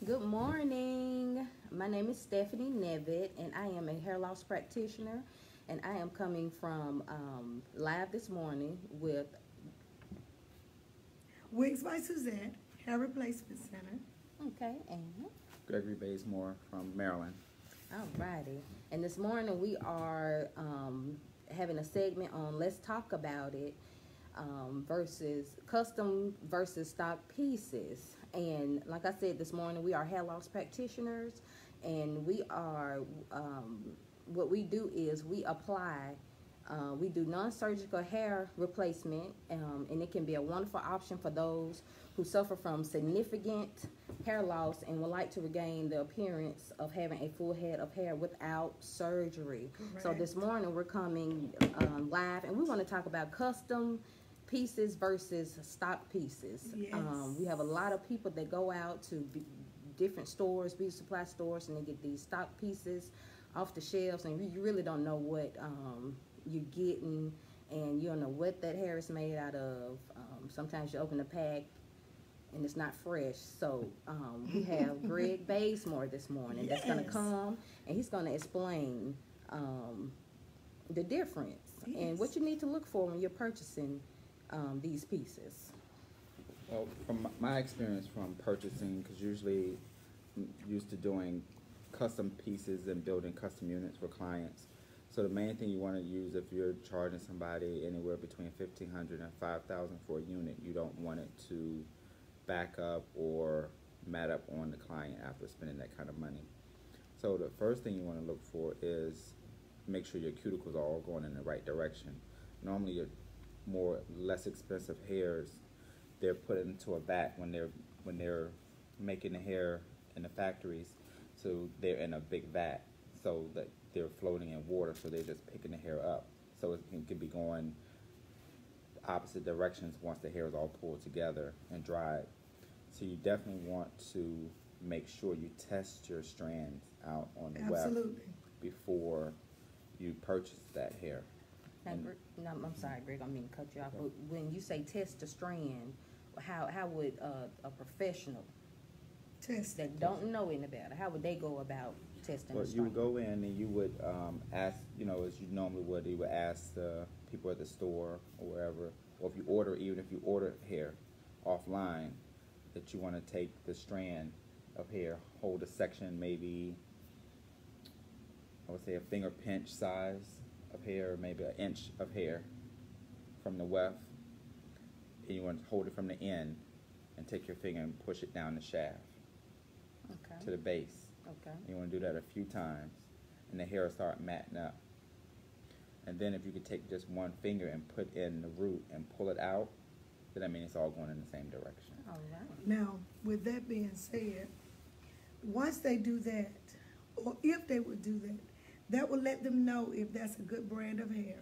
Good morning. My name is Stephanie Nevitt, and I am a hair loss practitioner. And I am coming from live this morning with Wigs by Suzette, Hair Replacement Center. and Gregory Bazemore from Maryland. alrighty. And this morning we are having a segment on Let's Talk About It versus custom versus stock pieces. And like I said this morning, we are hair loss practitioners, and we are what we do is we apply. We do non-surgical hair replacement, and it can be a wonderful option for those who suffer from significant hair loss and would like to regain the appearance of having a full head of hair without surgery. Correct. So this morning we're coming live, and we want to talk about custom pieces versus stock pieces. Yes. We have a lot of people that go out to different stores, beauty supply stores, and they get these stock pieces off the shelves, and you really don't know what you're getting, and you don't know what that hair is made out of. Sometimes you open the pack and it's not fresh. So we have Greg Bazemore this morning that's going to Yes. come, and he's going to explain the difference and Yes. what you need to look for when you're purchasing these pieces. Well, from my experience from purchasing, because usually I'm used to doing custom pieces and building custom units for clients. So the main thing you want to use if you're charging somebody anywhere between $1,500 and $5,000 for a unit, you don't want it to back up or mat up on the client after spending that kind of money. So the first thing you want to look for is make sure your cuticles are all going in the right direction. Normally your less expensive hairs, they're put into a vat when they're making the hair in the factories. So they're in a big vat, so that they're floating in water, so they're just picking the hair up. So it can be going opposite directions once the hair is all pulled together and dried. So you definitely want to make sure you test your strands out on the web Absolutely. before you purchase that hair. Now, no, I'm sorry, Greg, I mean to cut you off, but when you say test a strand, how would a professional Test. that don't know any better, how would they go about testing Well, a you strand? would go in and you would ask, as you normally would, you would ask the people at the store or wherever, or even if you order hair offline, that you want to take the strand of hair, hold a section, maybe, I would say a finger pinch size of hair, or maybe an inch of hair from the weft, and you want to hold it from the end and take your finger and push it down the shaft Okay, to the base. okay, You want to do that a few times, and the hair will start matting up. And then if you could take just one finger and put in the root and pull it out, then that means it's all going in the same direction. all right. Now, with that being said, once they do that, or if they would do that, that will let them know if that's a good brand of hair.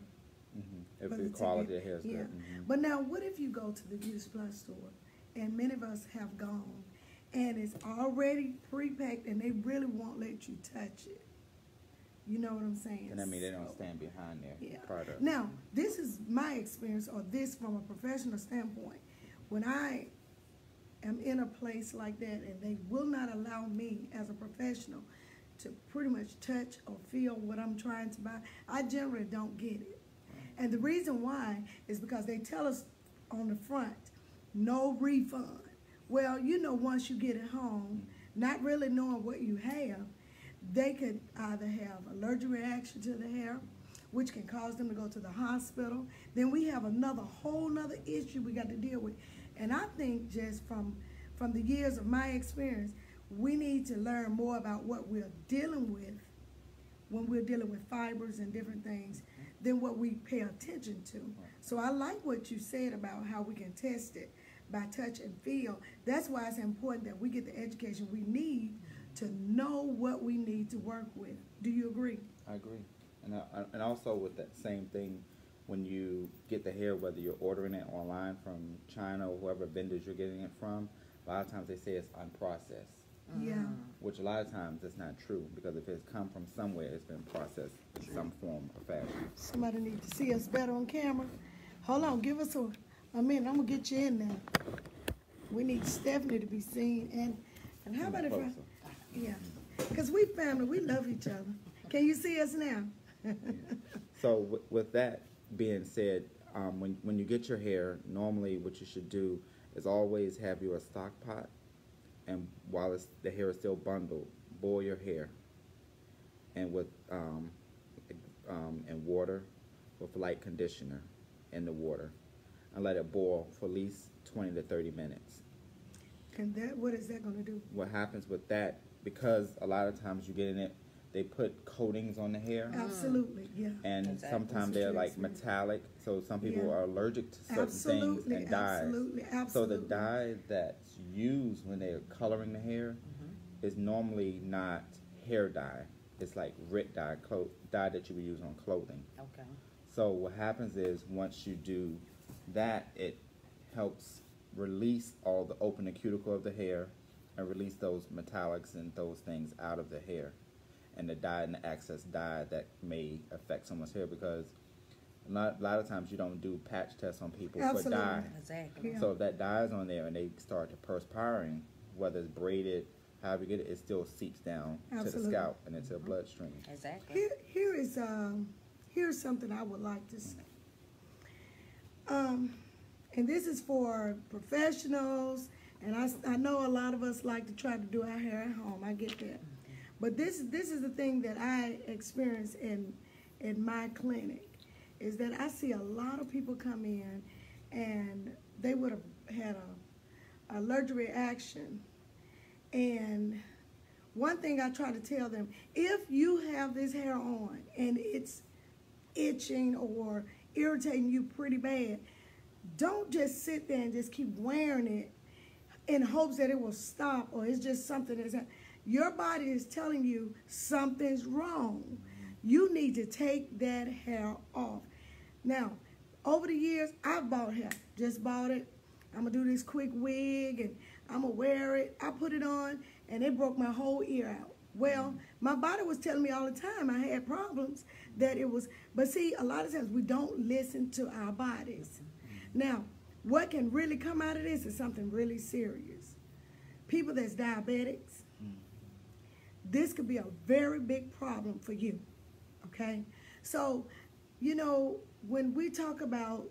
If But the it's a quality good- of hair is yeah. good. But now, what if you go to the beauty supply store, and many of us have gone, and it's already pre-packed, and they really won't let you touch it? You know what I'm saying? And I mean, they don't So, stand behind their yeah. product. Now, this is my experience, or this from a professional standpoint. When I am in a place like that, and they will not allow me as a professional to pretty much touch or feel what I'm trying to buy, I generally don't get it. And the reason why is because they tell us on the front, no refund. Well, once you get it home, not really knowing what you have, they could either have allergic reaction to the hair, which can cause them to go to the hospital. Then we have whole nother issue we got to deal with. And I think just from the years of my experience, we need to learn more about what we're dealing with when we're dealing with fibers and different things than what we pay attention to. So I like what you said about how we can test it by touch and feel. That's why it's important that we get the education we need to know what we need to work with. Do you agree? I agree. And also with that same thing, when you get the hair, whether you're ordering it online from China or whoever vendors you're getting it from, a lot of times they say it's unprocessed, Yeah. which a lot of times that's not true, because if it's come from somewhere, it's been processed in some form or fashion. Somebody need to see us better on camera. Hold on, give us a minute. I'm gonna get you in there. We need Stephanie to be seen, And how Come about if I, closer. yeah, because we family, we love each other. Can you see us now? So with that being said, when you get your hair, normally what you should do is always have your stock pot, and while the hair is still bundled, boil your hair, and with and water with light conditioner in the water, and let it boil for at least 20 to 30 minutes. And that, what is that going to do? What happens with that, because a lot of times you get in it, they put coatings on the hair, Absolutely, yeah. and Exactly. sometimes That's they're what like you're saying. metallic, so some people Yeah. are allergic to certain Absolutely, things and dyes. absolutely, So the absolutely. dye that's used when they're coloring the hair is normally not hair dye. It's like RIT dye, dye that you would use on clothing. Okay. So what happens is once you do that, it helps release all the open the cuticle of the hair and release those metallics and those things out of the hair, and the dye and the excess dye that may affect someone's hair, because a lot of times you don't do patch tests on people for Absolutely. dye. Exactly. Yeah. So if that dye is on there and they start to perspiring, whether it's braided, however you get it, it still seeps down to the Absolutely. scalp and into the bloodstream. Exactly. Here's something I would like to say. And this is for professionals, and I know a lot of us like to try to do our hair at home. I get that. But this is the thing that I experience in my clinic, is that I see a lot of people come in and they would have had a allergic reaction. And one thing I try to tell them, if you have this hair on and it's itching or irritating you pretty bad, don't just sit there and just keep wearing it in hopes that it will stop, or it's just something that's your body is telling you something's wrong. You need to take that hair off. Now, over the years, I've bought hair. Just bought it. I'm going to do this quick wig, and I'm going to wear it. I put it on, and it broke my whole ear out. Well, my body was telling me all the time I had problems, that it was, but see, a lot of times we don't listen to our bodies. Now, what can really come out of this is something really serious. People that's diabetics, this could be a very big problem for you, okay? So, you know, when we talk about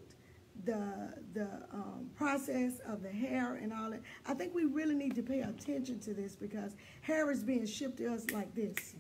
the process of the hair and all that, I think we really need to pay attention to this, because hair is being shipped to us like this.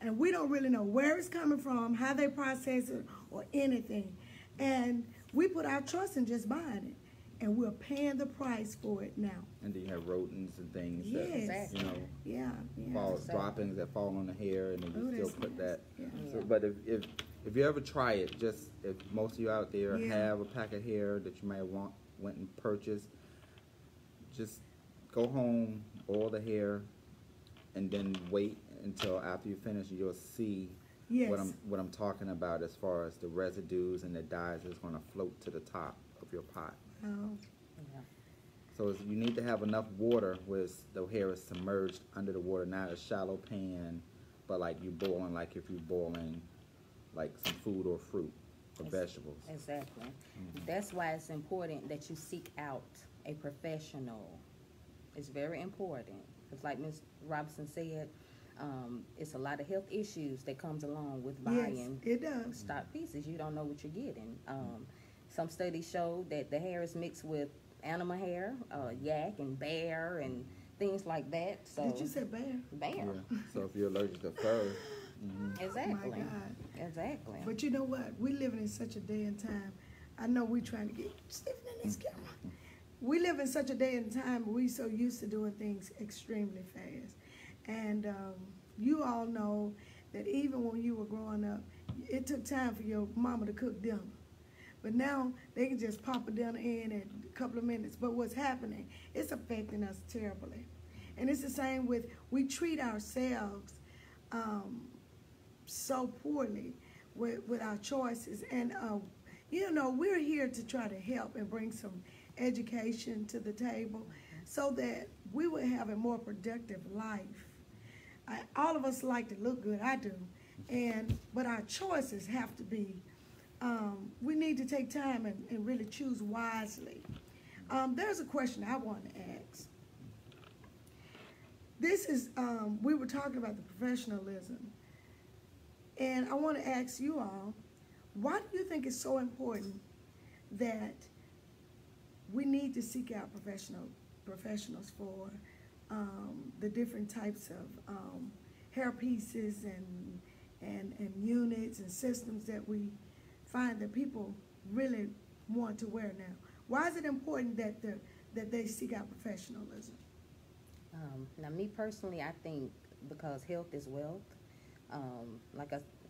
And we don't really know where it's coming from, how they process it, or anything. And we put our trust in just buying it, and we're paying the price for it now. And then you have rodents and things Yes. that, you know, Yeah, yeah. fall, Exactly. droppings that fall on the hair, and then you Oh, still that's put nice. that. Yeah. So, but if you ever try it, just if most of you out there Yeah. have a pack of hair that you might have went and purchased, just go home, oil the hair, and then wait until after you finish. You'll see Yes. what I'm talking about, as far as the residues and the dyes that's going to float to the top of your pot. Oh, Yeah. So you need to have enough water where the hair is submerged under the water, not a shallow pan, but like you boiling, like if you're boiling like some food or fruit or vegetables. Exactly. That's why it's important that you seek out a professional. It's very important, because like Ms. Robinson said, it's a lot of health issues that comes along with yes, buying it does. stock pieces. You don't know what you're getting. Some studies show that the hair is mixed with animal hair, yak and bear and things like that. So Did you say bear? bear? Yeah. So if you're allergic to fur, Exactly. My God. Exactly. But you know what? We living in such a day and time. I know we trying to get Stephen in this camera. We live in such a day and time. We so used to doing things extremely fast, and you all know that even when you were growing up, it took time for your mama to cook dinner. But now they can just pop a dinner in a couple of minutes. But what's happening? It's affecting us terribly, and it's the same with, we treat ourselves so poorly with our choices. And you know, we're here to try to help and bring some education to the table so that we will have a more productive life. All of us like to look good, I do, but our choices have to be, we need to take time and really choose wisely. There's a question I want to ask. this is, we were talking about the professionalism. And I want to ask you all, why do you think it's so important that we need to seek out professionals for the different types of hair pieces and units and systems that we find that people really want to wear now? Why is it important that they seek out professionalism? Now, me personally, I think because health is wealth.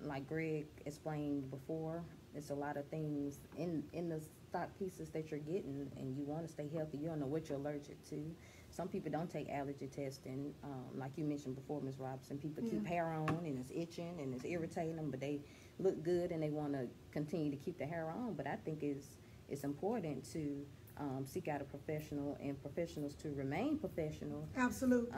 Like Greg explained before, it's a lot of things in the stock pieces that you're getting, and you want to stay healthy. You don't know what you're allergic to. Some people don't take allergy testing, like you mentioned before, Ms. Robinson. People keep hair on, and it's itching, and it's irritating them, but they look good, and they want to continue to keep the hair on. But I think it's important to seek out a professional, and professionals to remain professional. Absolutely.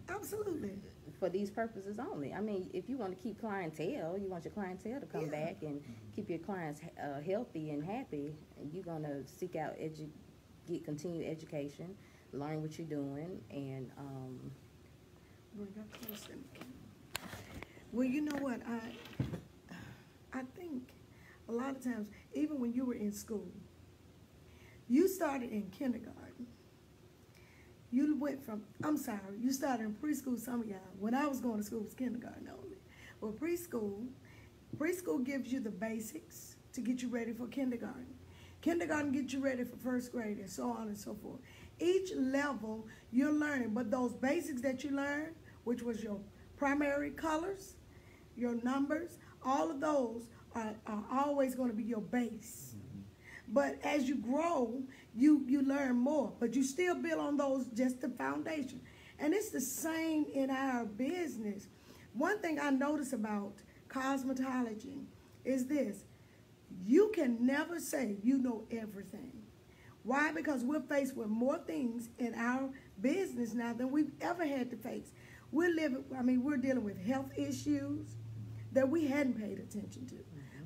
Absolutely. For these purposes only. I mean, if you want to keep clientele, you want your clientele to come back and keep your clients healthy and happy, you're going to seek out, get continued education, learn what you're doing, and well, you know what, I think a lot of times, even when you were in school, you started in kindergarten. You went from, you started in preschool, some of y'all. When I was going to school, it was kindergarten only. Well, preschool gives you the basics to get you ready for kindergarten. Kindergarten gets you ready for first grade, and so on and so forth. Each level you're learning, but those basics that you learned, which was your primary colors, your numbers, all of those are always going to be your base. But as you grow, you learn more, but you still build on those, just the foundation. And it's the same in our business. One thing I notice about cosmetology is this: you can never say you know everything. Why? Because we're faced with more things in our business now than we've ever had to face. We're dealing with health issues that we hadn't paid attention to.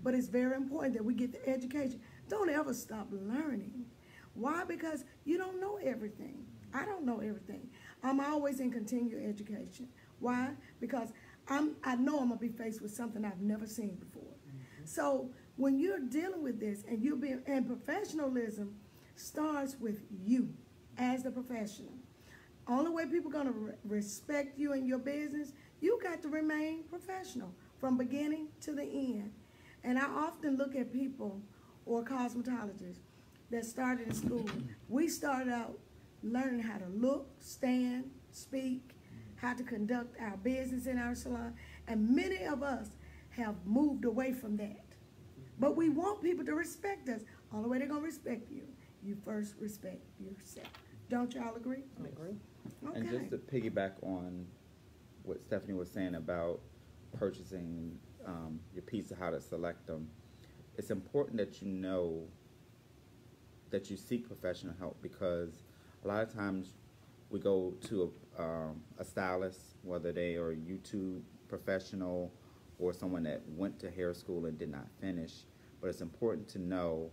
But it's very important that we get the education. Don't ever stop learning. Why? Because you don't know everything. I don't know everything. I'm always in continued education. Why? Because I know I'm going to be faced with something I've never seen before. So when you're dealing with this, and professionalism starts with you as the professional. Only way people are going to respect you in your business, you got to remain professional from beginning to the end. And I often look at people or cosmetologists that started in school. We started out learning how to look, stand, speak, how to conduct our business in our salon, and many of us have moved away from that. But we want people to respect us. Only way they're going to respect you, you first respect yourself. Don't y'all agree? I agree. Okay. And just to piggyback on what Stephanie was saying about purchasing your pieces, how to select them, it's important that you know that you seek professional help, because a lot of times we go to a stylist, whether they are a YouTube professional or someone that went to hair school and did not finish. But it's important to know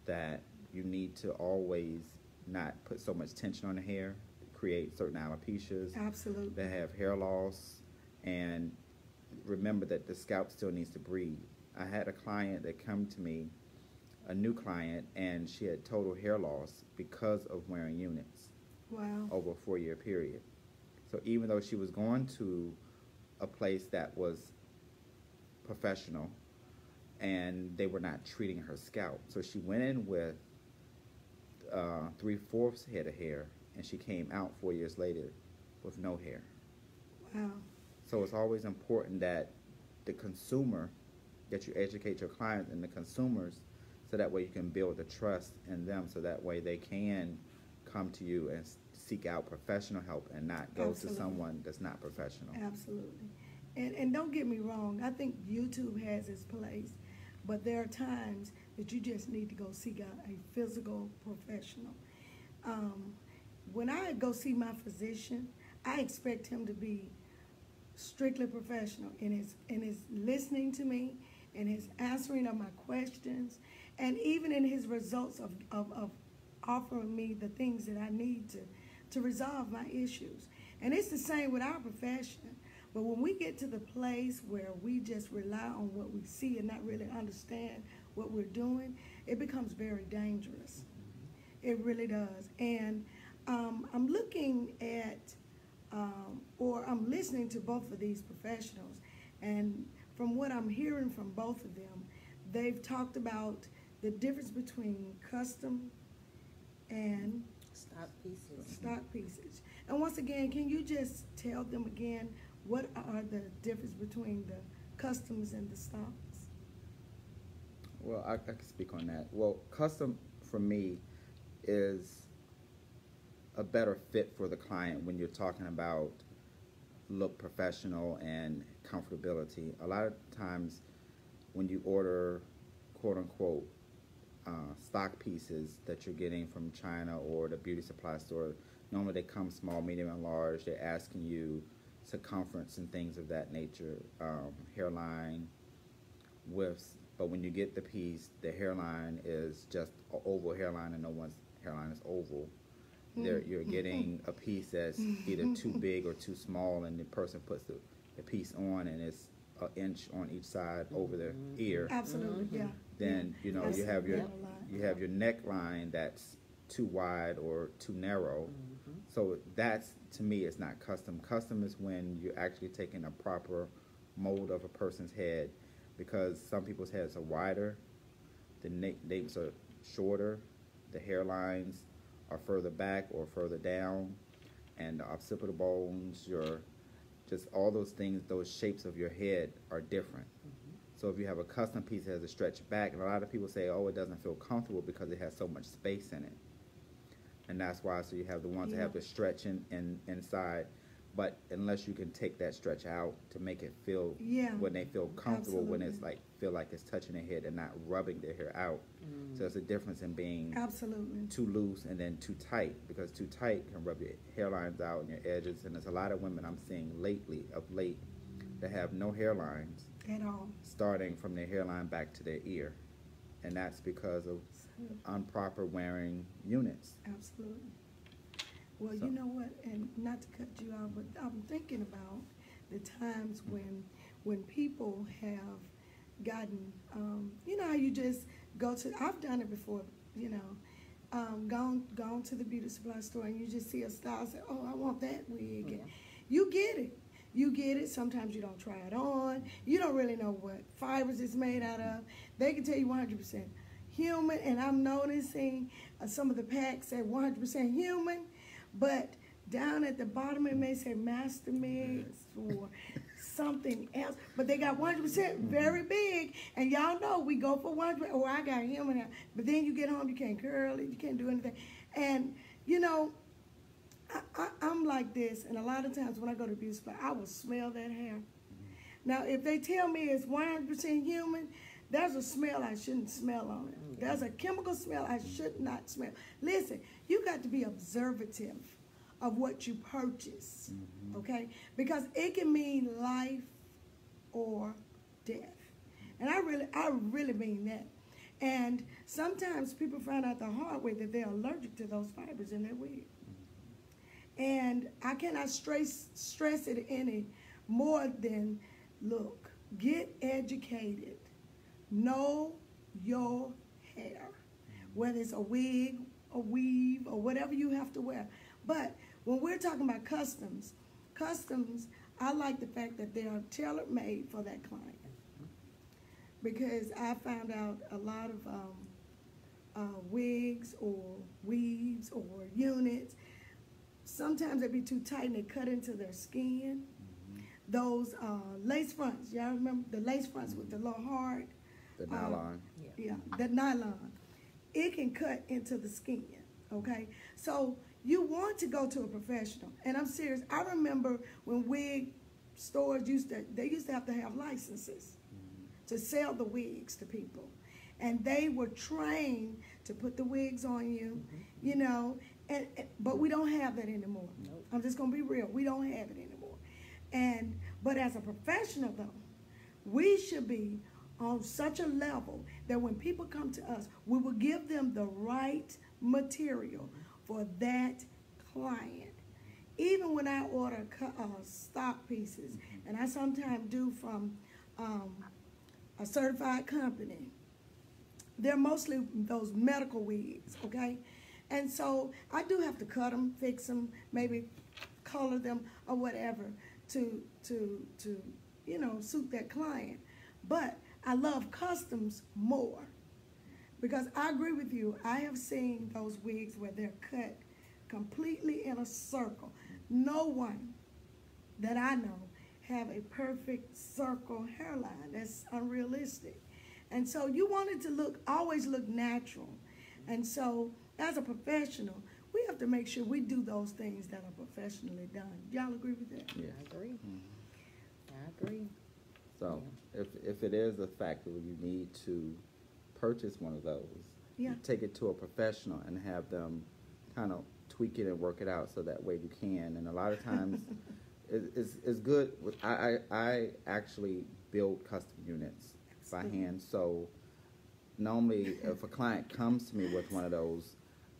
that you need to always not put so much tension on the hair, create certain alopecias. Absolutely. That have hair loss, and remember that the scalp still needs to breathe. I had a client that come to me, a new client, and she had total hair loss because of wearing units. Wow. Over a 4-year period. So even though she was going to a place that was professional and they were not treating her scalp, so she went in with 3/4 head of hair, and she came out 4 years later with no hair. Wow. So it's always important that the consumer, that you educate your clients and the consumers, so that way you can build the trust in them, so that way they can come to you and seek out professional help and not go Absolutely. to someone that's not professional. Absolutely. And don't get me wrong, I think YouTube has its place, but there are times that you just need to go seek out a physical professional. When I go see my physician, I expect him to be strictly professional in his listening to me, in his answering of my questions, and even in his results of offering me the things that I need to resolve my issues. And it's the same with our profession. But when we get to the place where we just rely on what we see and not really understand what we're doing, it becomes very dangerous. It really does. And I'm looking at, or I'm listening to both of these professionals, and from what I'm hearing from both of them, they've talked about the difference between custom and Stock pieces. stock pieces. And once again, can you just tell them again what are the difference between the customs and the stocks? Well, I can speak on that. Well, custom for me is a better fit for the client when you're talking about look professional and comfortability. A lot of times when you order quote unquote stock pieces that you're getting from China or the beauty supply store, normally they come small, medium, and large. They're asking you circumference and things of that nature, hairline, widths. But when you get the piece, the hairline is just an oval hairline, and no one's hairline is oval. You're getting a piece that's either too big or too small, and the person puts the piece on, and it's an inch on each side over the ear. Absolutely, yeah. Then you know That's you have your the neckline that's too wide or too narrow. So that's, to me, it's not custom. Custom is when you're actually taking a proper mold of a person's head, because some people's heads are wider, the napes are shorter, the hairlines are further back or further down, and the occipital bones, just all those things, those shapes of your head are different. So if you have a custom piece that has a stretch back, and a lot of people say, oh, it doesn't feel comfortable because it has so much space in it. And that's why, so you have the ones that have the stretch inside, but unless you can take that stretch out to make it feel, when they feel comfortable, when it's like, feel like it's touching their head and not rubbing their hair out. So there's a difference in being too loose and then too tight, because too tight can rub your hairlines out and your edges. And there's a lot of women I'm seeing of late, that have no hairlines at all, starting from their hairline back to their ear. And that's because of improper wearing units. Absolutely. Well, So- you know what, and not to cut you off, but I'm thinking about the times when people have gotten, you know how you just go to, I've done it before, you know, gone to the beauty supply store and you just see a style and say, oh, I want that wig. And you get it. You get it. Sometimes you don't try it on. You don't really know what fibers it's made out of. They can tell you 100% human, and I'm noticing some of the packs say 100% human, but down at the bottom it may say Master Mix or something else, but they got 100% very big, and y'all know we go for 100%. Oh, I got human, but then you get home, you can't curl it, you can't do anything, and you know, I'm like this, and a lot of times when I go to beauty supply, I will smell that hair. Now, if they tell me it's 100% human, there's a smell I shouldn't smell on it. There's a chemical smell I should not smell. Listen, you got to be observative of what you purchase, okay? Because it can mean life or death. And I really mean that. And sometimes people find out the hard way that they're allergic to those fibers in their wig. And I cannot stress it any more than, look, get educated. Know your hair, whether it's a wig, a weave, or whatever you have to wear. But when we're talking about customs, I like the fact that they are tailor-made for that client. Because I found out a lot of wigs or weaves or units, sometimes they be too tight and they cut into their skin. Those lace fronts, y'all remember the lace fronts with the little hard? The nylon. Yeah, the nylon. It can cut into the skin, okay? So you want to go to a professional, and I'm serious. I remember when wig stores used to have to have licenses to sell the wigs to people. And they were trained to put the wigs on you, you know, but we don't have that anymore. Nope. I'm just gonna be real, we don't have it anymore. But as a professional though, we should be on such a level that when people come to us, we will give them the right material for that client. even when I order stock pieces, and I sometimes do from a certified company, they're mostly those medical wigs, okay? And so I do have to cut them, fix them, maybe color them or whatever to you know, suit that client. But I love customs more because I agree with you. I have seen those wigs where they're cut completely in a circle. No one that I know have a perfect circle hairline. That's unrealistic. And so you want it to always look natural. And so as a professional, we have to make sure we do those things that are professionally done. Y'all agree with that? Yes. I agree. Mhm. I agree. So if it is a factor where you need to purchase one of those, Yeah. you take it to a professional and have them kind of tweak it and work it out so that way you can. And a lot of times it's good. I actually build custom units by hand. So normally if a client comes to me with one of those,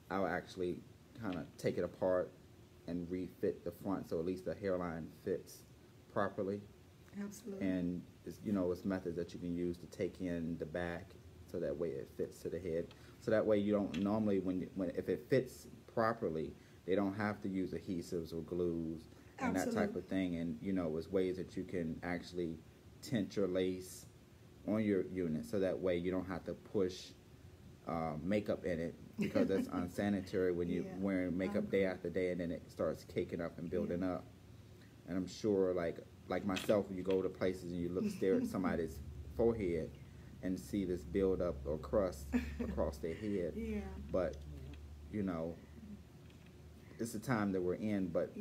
I'll actually kind of take it apart and refit the front so at least the hairline fits properly. Absolutely. And it's, you know, it's methods that you can use to take in the back so that way it fits to the head. So that way you don't normally, if it fits properly, they don't have to use adhesives or glues and that type of thing. And, you know, it's ways that you can actually tint your lace on your unit so that way you don't have to push makeup in it because it's unsanitary when you're wearing makeup day after day and then it starts caking up and building up. And I'm sure, like myself, when you go to places and you stare at somebody's forehead and see this build up or crust across their head. Yeah. But, you know, it's the time that we're in, but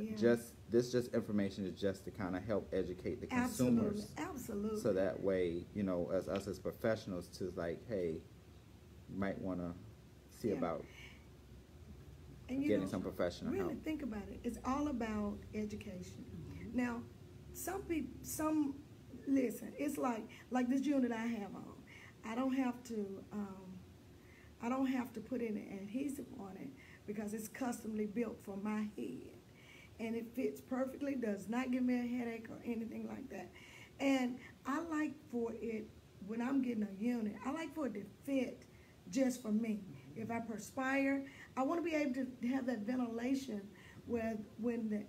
this information is just to kind of help educate the consumers. Absolutely. So that way, you know, as us as professionals to like, hey, you might want to see about and getting some professional help. Really think about it. It's all about education. Now, listen, it's like this unit I have on. I don't have to put any adhesive on it because it's customly built for my head. And it fits perfectly, does not give me a headache or anything like that. And I like for it, when I'm getting a unit, I like for it to fit just for me. If I perspire, I want to be able to have that ventilation where when the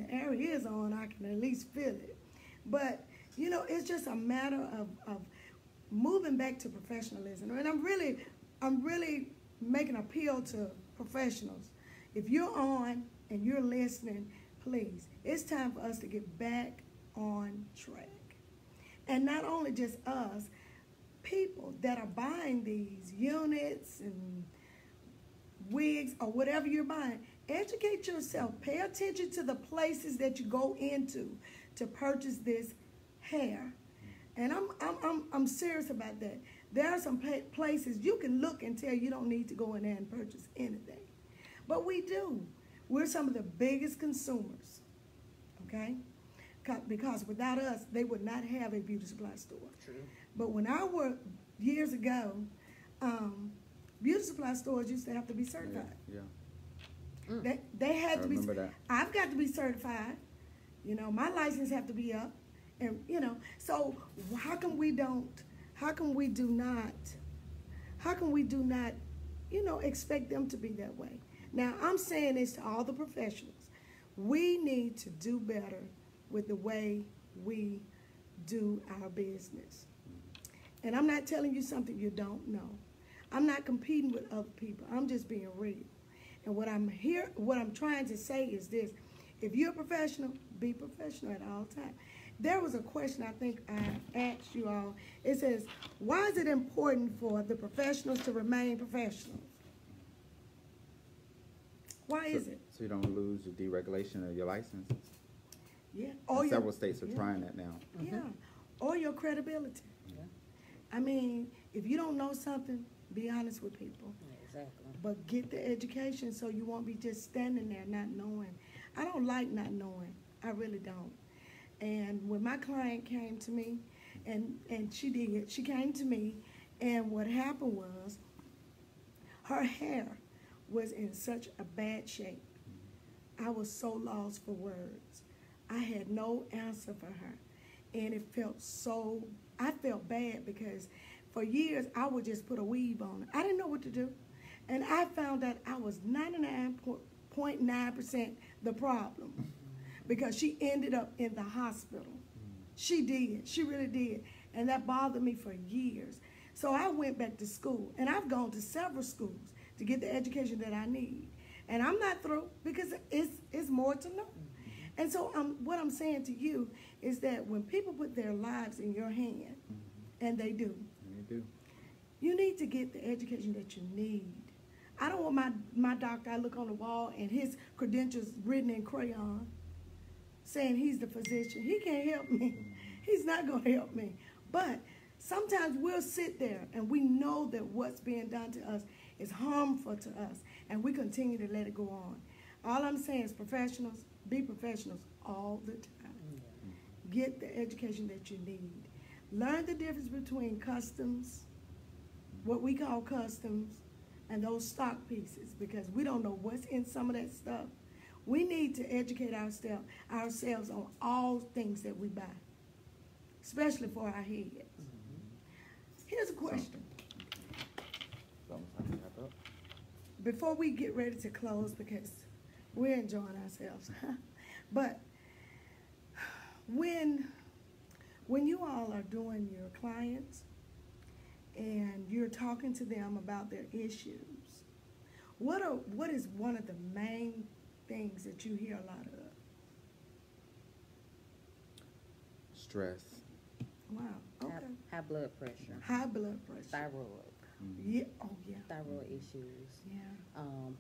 air is on, I can at least feel it. But, you know, it's just a matter of moving back to professionalism. And I'm really making an appeal to professionals. If you're on and you're listening, please, it's time for us to get back on track. And not only just us, people that are buying these units and wigs or whatever you're buying, educate yourself. Pay attention to the places that you go into to purchase this hair. And I'm serious about that. There are some places you can look and tell you don't need to go in there and purchase anything. But we do. We're some of the biggest consumers, okay? Because without us, they would not have a beauty supply store. True. But when I worked years ago, beauty supply stores used to have to be certified. Yeah. They had to be. That. I've got to be certified. You know, my license have to be up, and you know. So how can we do not? You know, expect them to be that way? Now I'm saying this to all the professionals. We need to do better with the way we do our business. And I'm not telling you something you don't know. I'm not competing with other people. I'm just being real. And what I'm trying to say is this. If you're a professional, be professional at all times. There was a question I think I asked you all. It says, why is it important for the professionals to remain professionals? Why is it? So you don't lose the deregulation of your license. Yeah. And several states are trying that now. Yeah. Or your credibility. Yeah. I mean, if you don't know something, be honest with people. Exactly. But get the education so you won't be just standing there not knowing. I don't like not knowing. I really don't. And when my client came to me, and she came to me, and what happened was her hair was in such a bad shape I was so lost for words. I had no answer for her. And it felt so, I felt bad because for years I would just put a weave on her. I didn't know what to do. And I found that I was 99.9% the problem because she ended up in the hospital. She did. She really did. And that bothered me for years. So I went back to school, and I've gone to several schools to get the education that I need. And I'm not through because it's more to know. And so what I'm saying to you is that when people put their lives in your hand, and they do, you need to get the education that you need. I don't want my doctor, I look on the wall and his credentials written in crayon saying he's the physician. He can't help me. He's not going to help me. But sometimes we'll sit there and we know that what's being done to us is harmful to us, and we continue to let it go on. All I'm saying is professionals, be professionals all the time. Get the education that you need. Learn the difference between customs, what we call customs, and those stock pieces, because we don't know what's in some of that stuff. We need to educate ourselves on all things that we buy, especially for our heads. Here's a question. Before we get ready to close, because we're enjoying ourselves, but when you all are doing your clients and you're talking to them about their issues, what is one of the main things that you hear a lot of? Stress. Wow. Okay. High blood pressure. High blood pressure. Thyroid. Yeah. Oh yeah. Thyroid issues. Yeah.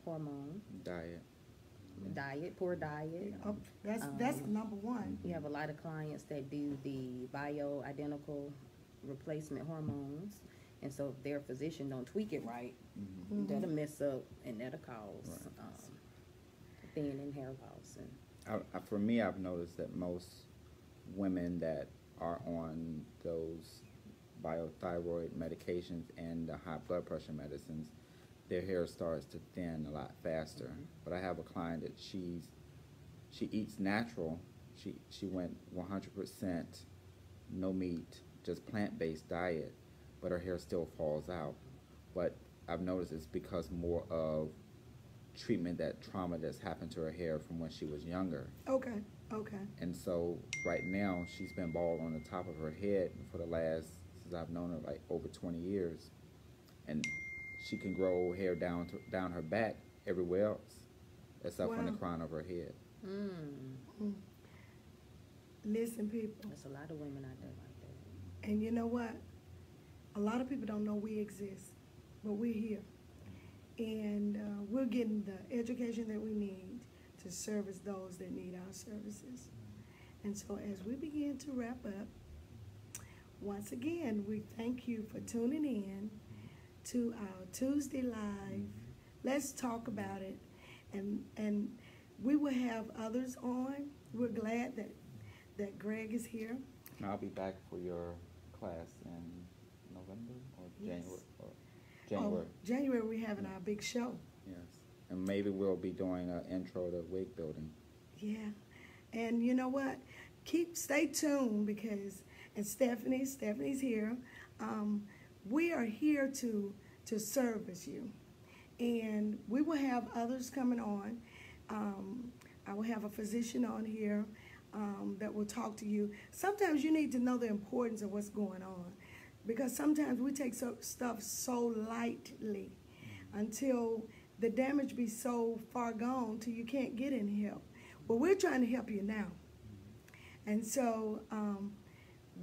Hormone. Diet. Poor diet. Oh, that's number one. You have a lot of clients that do the bioidentical replacement hormones, and so if their physician don't tweak it right, that'll mess up and that'll cause thinning and hair loss. And For me, I've noticed that most women that are on those biothyroid medications and the high blood pressure medicines, their hair starts to thin a lot faster. But I have a client that she eats natural. She went 100% no meat, just plant-based diet, but her hair still falls out. But I've noticed it's because more of treatment, that trauma that's happened to her hair from when she was younger. Okay. And so right now she's been bald on the top of her head for the last, since I've known her, like over 20 years. And she can grow hair down her back everywhere else, except from the crown of her head. Listen, people. There's a lot of women out there like that. And you know what? A lot of people don't know we exist, but we're here. And we're getting the education that we need to service those that need our services. And so as we begin to wrap up, once again, we thank you for tuning in to our Tuesday Live. Let's talk about it. And we will have others on. We're glad that Greg is here. And I'll be back for your class in November or January. January. January we're having our big show. Yes. And maybe we'll be doing an intro to wig building. Yeah. And you know what? Stay tuned because, and Stephanie's here. We are here to service you. And we will have others coming on. I will have a physician on here that will talk to you. Sometimes you need to know the importance of what's going on, because sometimes we take stuff so lightly until the damage be so far gone till you can't get any help. Well, we're trying to help you now. And so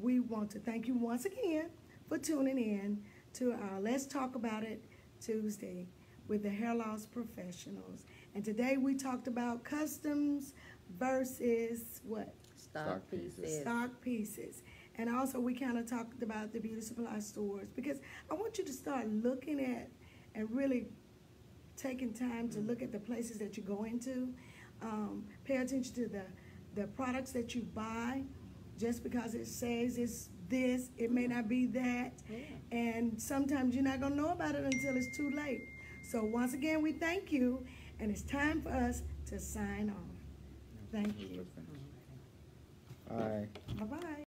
we want to thank you once again for tuning in to our Let's Talk About It Tuesday with the hair loss professionals. And today we talked about customs versus what? Stock pieces. Stock pieces. And also we kind of talked about the beauty supply stores, because I want you to start looking at and really taking time to look at the places that you go into. Pay attention to the products that you buy. Just because it says it's this, it may not be that. Yeah. And sometimes you're not going to know about it until it's too late. So once again, we thank you, and it's time for us to sign off. Thank you. Listen.